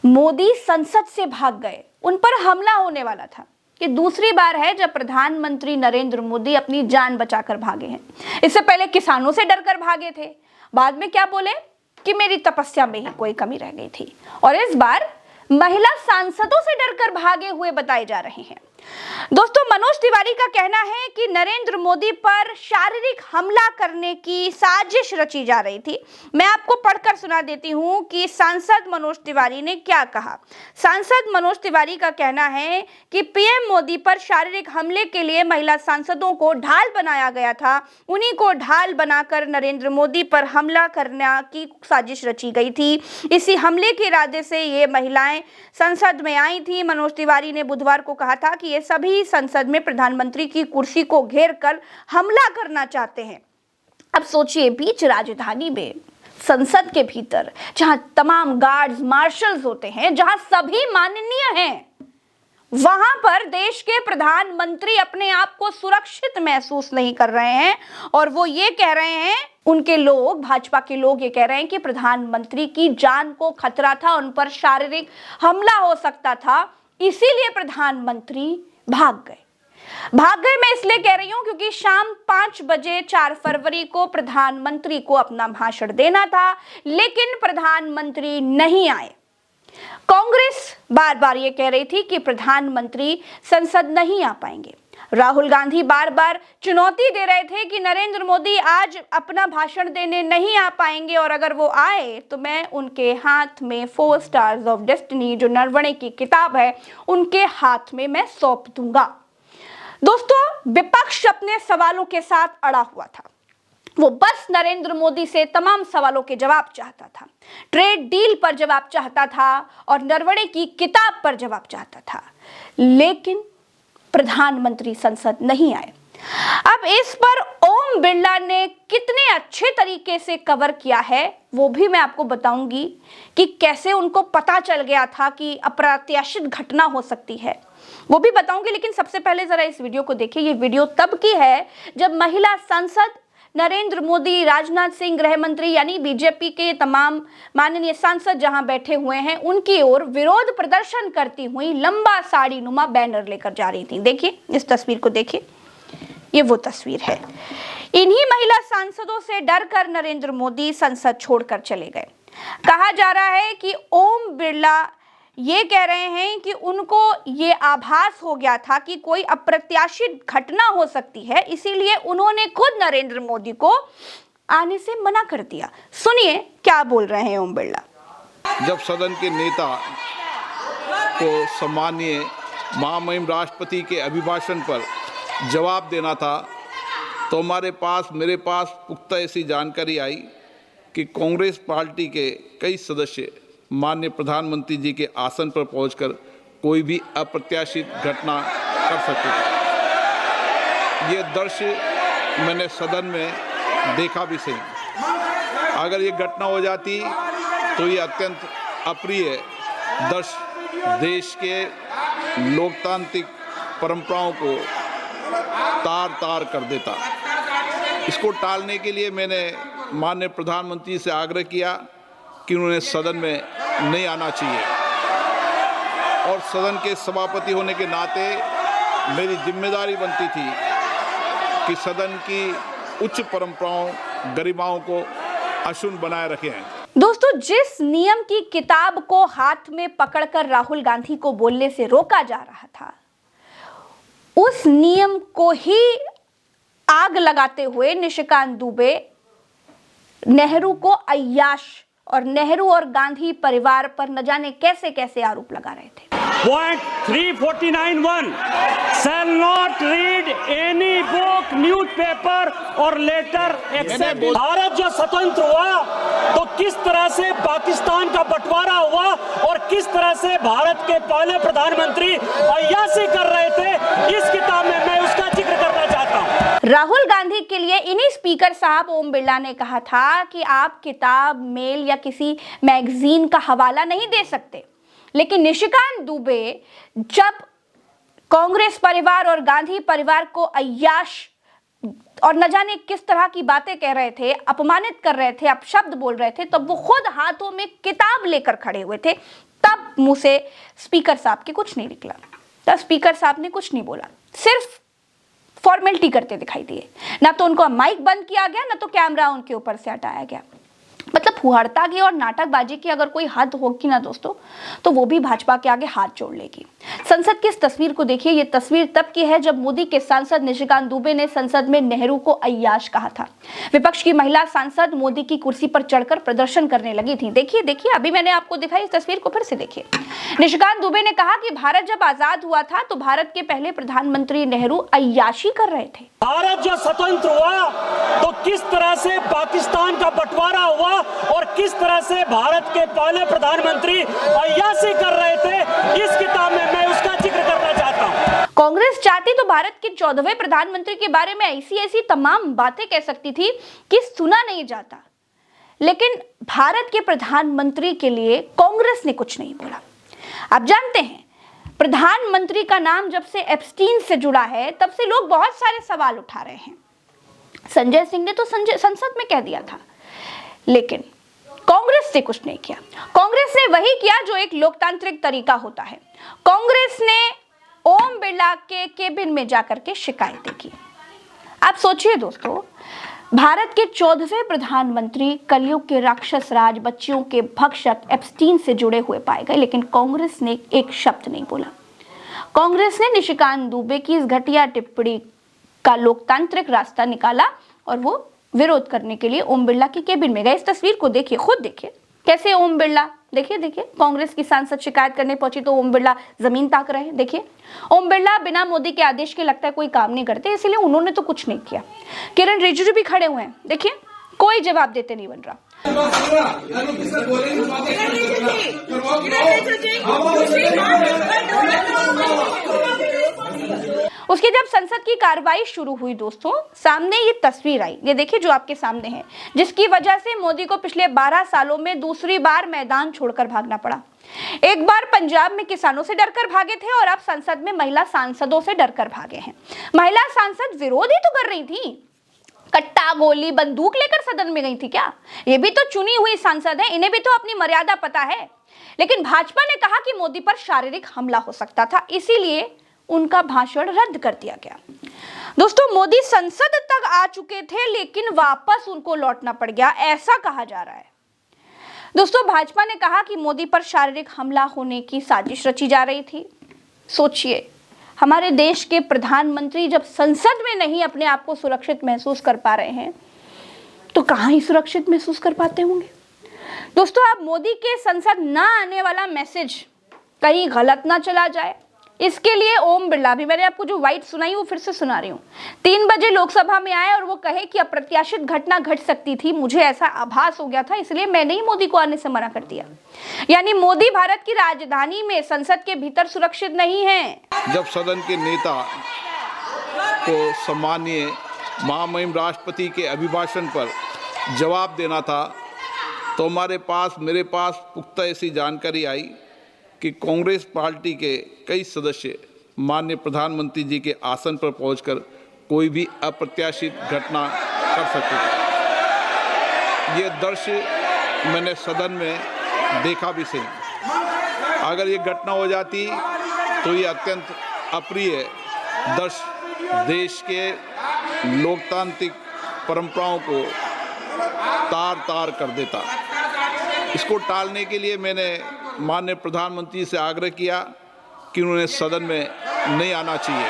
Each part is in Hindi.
मोदी संसद से भाग गए, उन पर हमला होने वाला था। ये दूसरी बार है जब प्रधानमंत्री नरेंद्र मोदी अपनी जान बचाकर भागे हैं। इससे पहले किसानों से डरकर भागे थे, बाद में क्या बोले कि मेरी तपस्या में ही कोई कमी रह गई थी, और इस बार महिला सांसदों से डरकर भागे हुए बताए जा रहे हैं। दोस्तों, मनोज तिवारी का कहना है कि नरेंद्र मोदी पर शारीरिक हमला करने की साजिश रची जा रही थी। मैं आपको पढ़कर सुना देती हूं कि सांसद मनोज तिवारी ने क्या कहा। सांसद मनोज तिवारी का कहना है कि पीएम मोदी पर शारीरिक हमले के लिए महिला सांसदों को ढाल बनाया गया था। उन्हीं को ढाल बनाकर नरेंद्र मोदी पर हमला करने की साजिश रची गई थी। इसी हमले के इरादे से ये महिलाएं संसद में आई थी। मनोज तिवारी ने बुधवार को कहा था कि ये सभी संसद में प्रधानमंत्री की कुर्सी को घेर कर हमला करना चाहते हैं। अब सोचिए, बीच राजधानी में संसद के भीतर जहां तमाम गार्ड्स मार्शल्स होते हैं, जहां सभी माननीय हैं, वहां पर देश के प्रधानमंत्री अपने आप को सुरक्षित महसूस नहीं कर रहे हैं। और वो ये कह रहे हैं, उनके लोग, भाजपा के लोग ये कह रहे हैं कि प्रधानमंत्री की जान को खतरा था, उन पर शारीरिक हमला हो सकता था, इसीलिए प्रधानमंत्री भाग गए। मैं इसलिए कह रही हूं क्योंकि शाम 5 बजे 4 फरवरी को प्रधानमंत्री को अपना भाषण देना था, लेकिन प्रधानमंत्री नहीं आए। कांग्रेस बार बार ये कह रही थी कि प्रधानमंत्री संसद नहीं आ पाएंगे। राहुल गांधी बार बार चुनौती दे रहे थे कि नरेंद्र मोदी आज अपना भाषण देने नहीं आ पाएंगे, और अगर वो आए तो मैं उनके हाथ में 4 स्टार्स ऑफ डेस्टिनी, जो नरवणे की किताब है, उनके हाथ में मैं सौंप दूंगा। दोस्तों, विपक्ष अपने सवालों के साथ अड़ा हुआ था। वो बस नरेंद्र मोदी से तमाम सवालों के जवाब चाहता था, ट्रेड डील पर जवाब चाहता था और नरवणे की किताब पर जवाब चाहता था, लेकिन प्रधानमंत्री संसद नहीं आए। अब इस पर ओम बिरला ने कितने अच्छे तरीके से कवर किया है वो भी मैं आपको बताऊंगी कि कैसे उनको पता चल गया था कि अप्रत्याशित घटना हो सकती है, वो भी बताऊंगी। लेकिन सबसे पहले जरा इस वीडियो को देखिए। ये वीडियो तब की है जब महिला सांसद नरेंद्र मोदी, राजनाथ सिंह, गृह मंत्री यानी बीजेपी के तमाम माननीय सांसद जहां बैठे हुए हैं, उनकी ओर विरोध प्रदर्शन करती हुई लंबा साड़ी नुमा बैनर लेकर जा रही थी। देखिए इस तस्वीर को, देखिए ये वो तस्वीर है। इन्हीं महिला सांसदों से डरकर नरेंद्र मोदी संसद छोड़कर चले गए। कहा जा रहा है कि ओम बिरला ये कह रहे हैं कि उनको ये आभास हो गया था कि कोई अप्रत्याशित घटना हो सकती है, इसीलिए उन्होंने खुद नरेंद्र मोदी को आने से मना कर दिया। सुनिए क्या बोल रहे हैं ओम बिरला। जब सदन के नेता को सम्माननीय महामहिम राष्ट्रपति के अभिभाषण पर जवाब देना था, तो मेरे पास पुख्ता ऐसी जानकारी आई कि कांग्रेस पार्टी के कई सदस्य माननीय प्रधानमंत्री जी के आसन पर पहुंचकर कोई भी अप्रत्याशित घटना कर सकते थे। ये दृश्य मैंने सदन में देखा भी सही। अगर ये घटना हो जाती तो ये अत्यंत अप्रिय दृश्य देश के लोकतांत्रिक परंपराओं को तार-तार कर देता। इसको टालने के लिए मैंने माननीय प्रधानमंत्री से आग्रह किया कि उन्होंने सदन में नहीं आना चाहिए, और सदन के सभापति होने के नाते मेरी जिम्मेदारी बनती थी कि सदन की उच्च परंपराओं, गरिमाओं को अक्षुण्ण बनाए रखें। दोस्तों, जिस नियम की किताब को हाथ में पकड़कर राहुल गांधी को बोलने से रोका जा रहा था, उस नियम को ही आग लगाते हुए निशिकांत दुबे नेहरू को अय्याश और नेहरू और गांधी परिवार पर न जाने कैसे कैसे आरोप लगा रहे थे। Point 349(1) shall not read any book, newspaper or letter except। Bharat जो स्वतंत्र हुआ तो किस तरह से पाकिस्तान का बंटवारा हुआ और किस तरह से भारत के पहले प्रधानमंत्री अय्याशी कर रहे थे, इस किताब में मैं उसका जिक्र करना चाहता हूँ। राहुल गांधी के लिए इन्हीं स्पीकर साहब ओम बिरला ने कहा था कि आप किताब, मेल या किसी मैगजीन का हवाला नहीं दे सकते, लेकिन निशिकांत दुबे जब कांग्रेस परिवार और गांधी परिवार को अय्याश और न जाने किस तरह की बातें कह रहे थे, अपमानित कर रहे थे, अपशब्द बोल रहे थे, तब वो खुद हाथों में किताब लेकर खड़े हुए थे। तब मुंह से स्पीकर साहब के कुछ नहीं निकला। तब स्पीकर साहब ने कुछ नहीं बोला, सिर्फ फॉर्मेलिटी करते दिखाई दिए। ना तो उनको माइक बंद किया गया, ना तो कैमरा उनके ऊपर से हटाया गया। मतलब फुहारता की और नाटकबाजी की अगर कोई हद होगी ना दोस्तों, तो वो भी भाजपा के आगे हाथ जोड़ लेगी। संसद की इस तस्वीर को देखिए। ये तस्वीर तब की है जब मोदी के सांसद निशिकांत दुबे ने संसद में नेहरू को अय्याश कहा था। विपक्ष की महिला सांसद मोदी की कुर्सी पर चढ़कर प्रदर्शन करने लगी थी। देखिए देखिए, अभी मैंने आपको दिखाई, इस तस्वीर को फिर से देखिए। निशिकांत दुबे ने कहा कि भारत जब आजाद हुआ था तो भारत के पहले प्रधानमंत्री नेहरू अय्याशी कर रहे थे। भारत जो स्वतंत्र हुआ तो किस तरह से पाकिस्तान का बंटवारा हुआ और किस तरह से भारत के पहले प्रधानमंत्री अय्याशी कर रहे थे, इस किताब में मैं उसका जिक्र करना चाहता हूं। कांग्रेस चाहती तो भारत के 14वें प्रधानमंत्री के बारे में ऐसी ऐसी तमाम बातें कह सकती थी कि सुना नहीं जाता, लेकिन भारत के प्रधानमंत्री के लिए कांग्रेस ने कुछ नहीं बोला। आप जानते हैं, प्रधानमंत्री का नाम जब से एप्स्टीन से जुड़ा है तब से लोग बहुत सारे सवाल उठा रहे हैं। संजय सिंह ने तो संसद में कह दिया था, लेकिन कांग्रेस ने कुछ नहीं किया। कांग्रेस ने वही किया जो एक लोकतांत्रिक तरीका होता है। कांग्रेस ने ओम बिरला के केबिन में जाकर के शिकायतें की। आप सोचिए दोस्तों, भारत के 14वें प्रधानमंत्री कलयुग के राक्षस राज, बच्चियों के भक्षक एप्स्टीन से जुड़े हुए पाए गए, लेकिन कांग्रेस ने एक शब्द नहीं बोला। कांग्रेस ने निशिकांत दुबे की इस घटिया टिप्पणी का लोकतांत्रिक रास्ता निकाला और वो विरोध करने के लिए ओम बिरला के केबिन में गए। इस तस्वीर को देखिए, खुद देखिए कैसे ओम बिरला, देखिए देखिए, कांग्रेस की सांसद शिकायत करने पहुंची तो ओम बिरला जमीन ताक रहे हैं। देखिए, ओम बिरला बिना मोदी के आदेश के लगता है कोई काम नहीं करते, इसलिए उन्होंने तो कुछ नहीं किया। किरण रिजिजू भी खड़े हुए हैं, देखिए कोई जवाब देते नहीं बन रहा। उसके जब संसद की कार्रवाई शुरू हुई दोस्तों, सामने ये तस्वीर आई, ये देखिए जो आपके सामने है, जिसकी वजह से मोदी को पिछले 12 सालों में दूसरी बार मैदान छोड़कर भागना पड़ा। एक बार पंजाब में किसानों से डरकर भागे थे और अब संसद में महिला सांसदों से डरकर भागे हैं। महिला सांसद विरोध ही तो कर रही थी, कट्टा गोली बंदूक लेकर सदन में गई थी क्या? ये भी तो चुनी हुई सांसद है, इन्हें भी तो अपनी मर्यादा पता है। लेकिन भाजपा ने कहा कि मोदी पर शारीरिक हमला हो सकता था, इसीलिए उनका भाषण रद्द कर दिया गया। दोस्तों, मोदी संसद तक आ चुके थे लेकिन वापस उनको लौटना पड़ गया, ऐसा कहा जा रहा है। दोस्तों, भाजपा ने कहा कि मोदी पर शारीरिक हमला होने की साजिश रची जा रही थी। सोचिए, हमारे देश के प्रधानमंत्री जब संसद में नहीं अपने आप को सुरक्षित महसूस कर पा रहे हैं तो कहां ही सुरक्षित महसूस कर पाते होंगे। दोस्तों, अब मोदी के संसद ना आने वाला मैसेज कहीं गलत ना चला जाए, इसके लिए ओम बिरला भी, मैंने आपको जो वाइट सुनाई वो फिर से सुना रही हूँ, 3 बजे लोकसभा में आए और वो कहे कि अप्रत्याशित घटना घट सकती थी, मुझे ऐसा आभास हो गया था, इसलिए मैंने ही मोदी को आने से मना कर दिया। यानी मोदी भारत की राजधानी में संसद के भीतर सुरक्षित नहीं है। जब सदन के नेता को सम्मानीय महामहिम राष्ट्रपति के अभिभाषण पर जवाब देना था तो मेरे पास पुख्ता ऐसी जानकारी आई कि कांग्रेस पार्टी के कई सदस्य माननीय प्रधानमंत्री जी के आसन पर पहुंचकर कोई भी अप्रत्याशित घटना कर सकते थे। ये दृश्य मैंने सदन में देखा भी सही। अगर ये घटना हो जाती तो ये अत्यंत अप्रिय दृश्य देश के लोकतांत्रिक परंपराओं को तार तार कर देता। इसको टालने के लिए मैंने माननीय प्रधानमंत्री से आग्रह किया कि उन्होंने सदन में नहीं आना चाहिए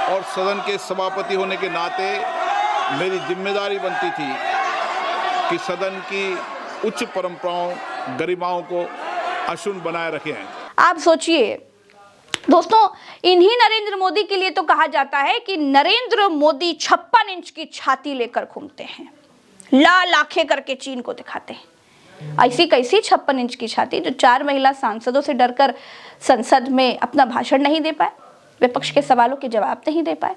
और सदन के सभापति होने के नाते मेरी जिम्मेदारी बनती थी कि सदन की उच्च परंपराओं, गरिमाओं को अक्षुण्ण बनाए रखें। आप सोचिए दोस्तों, इन्हीं नरेंद्र मोदी के लिए तो कहा जाता है कि नरेंद्र मोदी 56 इंच की छाती लेकर घूमते हैं, लाल आंखें करके चीन को दिखाते हैं। ऐसी कैसी 56 इंच की छाती जो 4 महिला सांसदों से डरकर संसद में अपना भाषण नहीं दे पाए, विपक्ष के सवालों के जवाब नहीं दे पाए,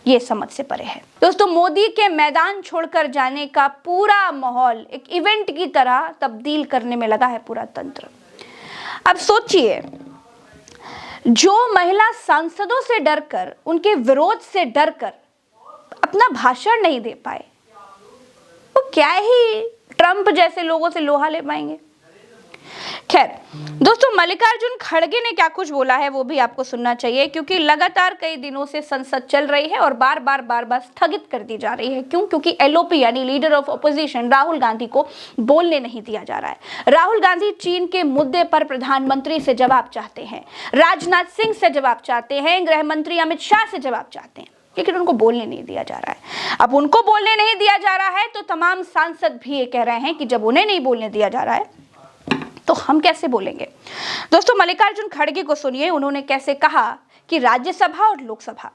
ये समझ से परे है। दोस्तों, मोदी के मैदान छोड़कर जाने का पूरा माहौल एक इवेंट की तरह तब्दील करने में लगा है पूरा तंत्र। अब सोचिए, जो महिला सांसदों से डरकर, उनके विरोध से डरकर अपना भाषण नहीं दे पाए, वो क्या ही ट्रंप जैसे लोगों से लोहा ले पाएंगे? खैर दोस्तों, मल्लिकार्जुन खड़गे ने क्या कुछ बोला है वो भी आपको सुनना चाहिए, क्योंकि लगातार कई दिनों से संसद चल रही है और बार बार स्थगित कर दी जा रही है। क्यों? क्योंकि एलओपी यानी leader of opposition Rahul Gandhi को बोलने नहीं दिया जा रहा है। राहुल गांधी चीन के मुद्दे पर प्रधानमंत्री से जवाब चाहते हैं, राजनाथ सिंह से जवाब चाहते हैं, गृह मंत्री अमित शाह से जवाब चाहते हैं, लेकिन उनको बोलने नहीं दिया जा रहा है। अब उनको बोलने नहीं दिया जा रहा है तो तमाम सांसद भी ये कह रहे हैं कि जब उन्हें नहीं बोलने दिया जा रहा है तो हम कैसे बोलेंगे। दोस्तों, मल्लिकार्जुन खड़गे को सुनिए, उन्होंने कैसे कहा कि राज्यसभा और लोकसभा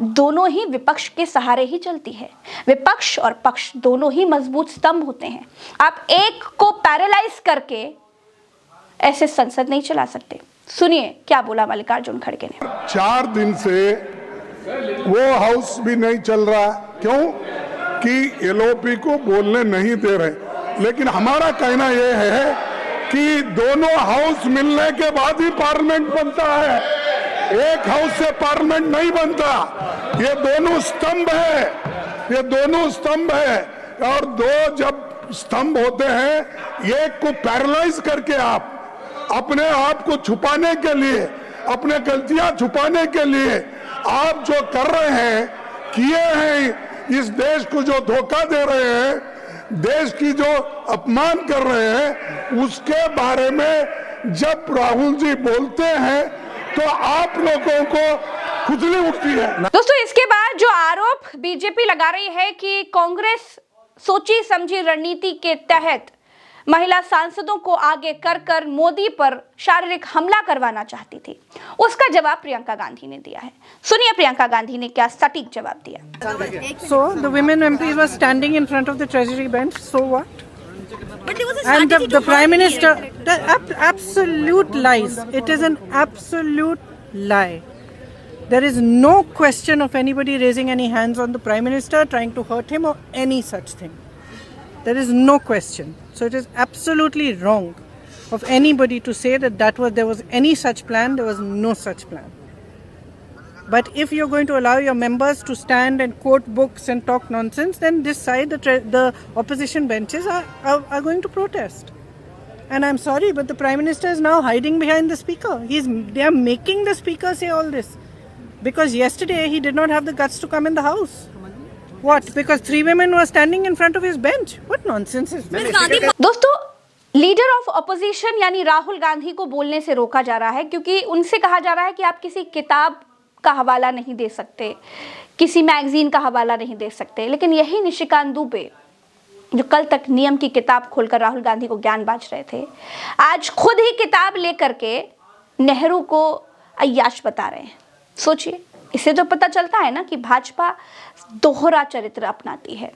दोनों ही विपक्ष के सहारे ही चलती है। विपक्ष और पक्ष दोनों ही मजबूत स्तंभ होते हैं। आप एक को पैरालाइज करके ऐसे संसद नहीं चला सकते। सुनिए क्या बोला मल्लिकार्जुन खड़गे ने। 4 दिन से वो हाउस भी नहीं चल रहा। क्यों? कि एलओपी को बोलने नहीं दे रहे। लेकिन हमारा कहना यह है कि दोनों हाउस मिलने के बाद ही पार्लियामेंट बनता है। एक हाउस से पार्लियामेंट नहीं बनता। ये दोनों स्तंभ है, ये दोनों स्तंभ है। और दो जब स्तंभ होते हैं, एक को पैरालाइज करके आप अपने आप को छुपाने के लिए, अपने गलतियां छुपाने के लिए आप जो कर रहे हैं, किए हैं, इस देश को जो धोखा दे रहे हैं, देश की जो अपमान कर रहे हैं, उसके बारे में जब राहुल जी बोलते हैं तो आप लोगों को खुजली उठती है। दोस्तों, इसके बाद जो आरोप बीजेपी लगा रही है कि कांग्रेस सोची समझी रणनीति के तहत महिला सांसदों को आगे कर मोदी पर शारीरिक हमला करवाना चाहती थी, उसका जवाब प्रियंका गांधी ने दिया है। सुनिए प्रियंका गांधी ने क्या सटीक जवाब दिया। So the women MPs were standing in front of the Treasury bench. So what? But there was a And strategy the to Prime hide Minister, here. absolute lies. It is an absolute lie. There is no question of anybody raising any hands on the Prime Minister, trying to hurt him, or any such thing. There is no question. So it is absolutely wrong of anybody to say that there was any such plan. There was no such plan. But if you're going to allow your members to stand and quote books and talk nonsense, then this side, the opposition benches are going to protest. And I'm sorry, but the Prime Minister is now hiding behind the Speaker. They are making the Speaker say all this. Because yesterday he did not have the guts to come in the House. What? Because 3 women were standing in front of his bench? What nonsense is this? दोस्तों, लीडर ऑफ ऑपोजिशन यानी राहुल गांधी को बोलने से रोका जा रहा है, क्योंकि उनसे कहा जा रहा है कि आप किसी किताब का हवाला नहीं दे सकते, किसी मैगजीन का हवाला नहीं दे सकते। लेकिन यही निशिकांत दुबे, जो कल तक नियम की किताब खोलकर राहुल गांधी को ज्ञान बांट रहे थे, आज खुद ही किताब लेकर के नेहरू को अय्याश बता रहे हैं। सोचिए, इससे तो पता चलता है ना कि भाजपा दोहरा चरित्र अपनाती है।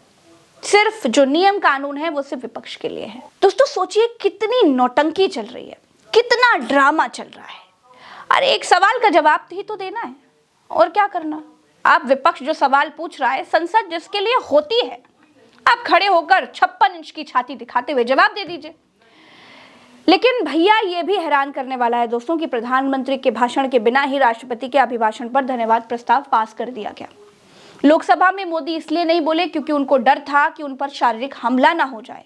सिर्फ जो नियम कानून है वो सिर्फ विपक्ष के लिए है। दोस्तों, सोचिए कितनी नौटंकी चल रही है, कितना ड्रामा चल रहा है। अरे एक सवाल का जवाब ही तो देना है, और क्या करना। आप विपक्ष जो सवाल पूछ रहा है, संसद जिसके लिए होती है, आप खड़े होकर 56 इंच की छाती दिखाते हुए जवाब दे दीजिए। लेकिन भैया ये भी हैरान करने वाला है दोस्तों कि प्रधानमंत्री के भाषण के बिना ही राष्ट्रपति के अभिभाषण पर धन्यवाद प्रस्ताव पास कर दिया गया। लोकसभा में मोदी इसलिए नहीं बोले क्योंकि उनको डर था कि उन पर शारीरिक हमला ना हो जाए।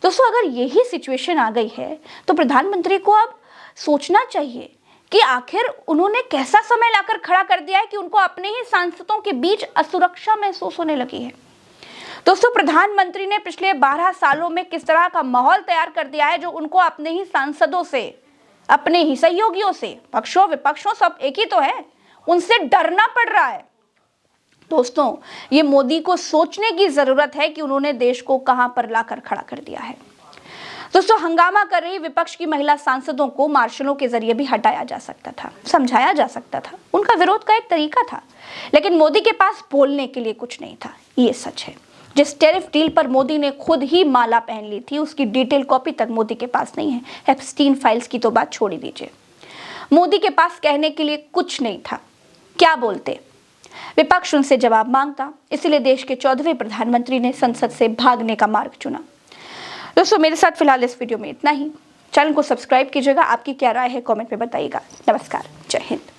दोस्तों, अगर यही सिचुएशन आ गई है तो प्रधानमंत्री को अब सोचना चाहिए कि आखिर उन्होंने कैसा समय लाकर खड़ा कर दिया है कि उनको अपने ही सांसदों के बीच असुरक्षा महसूस होने लगी है। दोस्तों, प्रधानमंत्री ने पिछले 12 सालों में किस तरह का माहौल तैयार कर दिया है जो उनको अपने ही सांसदों से, अपने ही सहयोगियों से, पक्षों विपक्षों सब एक ही तो है, उनसे डरना पड़ रहा है। दोस्तों, ये मोदी को सोचने की जरूरत है कि उन्होंने देश को कहां पर लाकर खड़ा कर दिया है। दोस्तों, हंगामा कर रही विपक्ष की महिला सांसदों को मार्शलों के जरिए भी हटाया जा सकता था, समझाया जा सकता था, उनका विरोध का एक तरीका था। लेकिन मोदी के पास बोलने के लिए कुछ नहीं था। ये सच है। जिस टैरिफ डील पर मोदी ने खुद ही माला पहन ली थी, उसकी डिटेल कॉपी तक मोदी के पास नहीं है। एप्स्टीन फाइल्स की तो बात छोड़ ही दीजिए। मोदी के पास कहने के लिए कुछ नहीं था। क्या बोलते? विपक्ष उनसे जवाब मांगता। इसलिए देश के 14वें प्रधानमंत्री ने संसद से भागने का मार्ग चुना। दोस्तों, मेरे साथ फिलहाल इस वीडियो में इतना ही। चैनल को सब्सक्राइब कीजिएगा। आपकी क्या राय है कमेंट में बताइएगा। नमस्कार, जय हिंद।